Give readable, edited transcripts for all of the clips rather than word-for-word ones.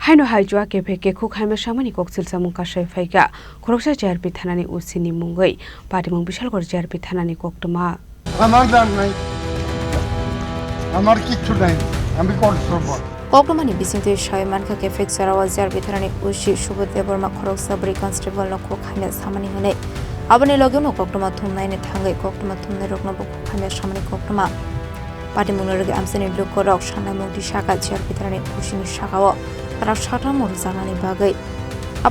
Haino Haijua Kephekhe Khukhamya Samani Koksilsamung kasawi Phaikha Khoroksa GRP Thanani Chini Mungwi Patimung Bishalgor GRP Thanani Koktoma আমার দাম নাই আমার কিচ্ছু নাই আমি করব Koktomani bisintu Shaimanka Kephekhe Sarawa GRP Thanani Ushi Shubodde Borma Khoroksa Bri Constable no Khukhamya Samani hone Abani logeno Koktoma thumnai ne thangai Koktoma thumnai rokno Khukhamya Samani Koktoma Patimung lorge amseni Khorok Shanai Mungdi Shaka GRP Thanani Ushini Shakawo Tara Shatamung Samani bagai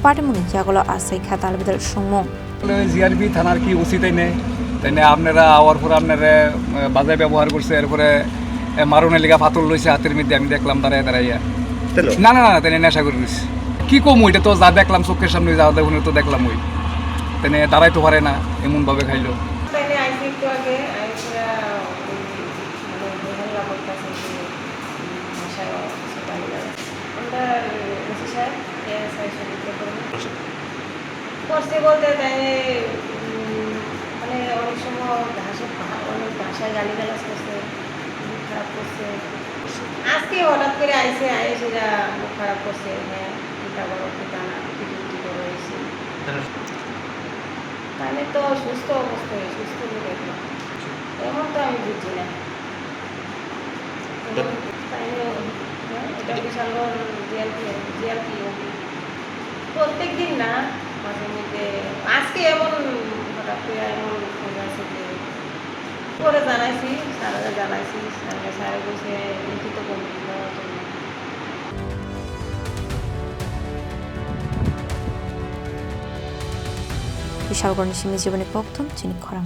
Patimung jagolo asai khatal bidal sungmung GRP থানার কি উচিত নেই তাইনে আপনারা hour পর আপনারা বাজে ব্যবহার করছে এরপরে মারুনের লিগা ফাতল লইছে হাতের মধ্যে আমি দেখলাম দাঁড়াইয়া না না না তাইনে নেশা করে নিছে কি কম ওইটা তো যা দেখলাম চোখের সামনে যা দেখুন তো দেখলাম ওই তাইনে দাঁড়াইতে পারে না এমন ভাবে খাইলো তাইনে আইসি একটু আগে আইসরা মানে বেহালা বলতাছে যে ভাষায় সেটাই আমরা ওসি স্যার এসআই সলিতে করছে বলতে তাইনে মানে অনেক সময় অনেক ভাষায় গালিগালাজ করছে মুখ খারাপ করছে আজকে হঠাৎ করে আইসে সেটা মুখ খারাপ করছে হ্যাঁ পিতা বড় পিতা না পিটি করে এসে তাহলে তো সুস্থ অবস্থায় সুস্থ দেখলাম এমন তো আমি বুঝছি না তাইলে এটা বিশালগড় জিআরপি প্রত্যেক দিন না মাঝে মধ্যে আজকে এমন হঠাৎ করে এমন ফোন আছে যে পরে জানাইছি স্যারেরা জানাইছি স্যারে বসে লিখিত কমপ্লেন দেওয়ার জন্য বিশালগড় নিশিমি জীবনে প্রথম চিনি খরাং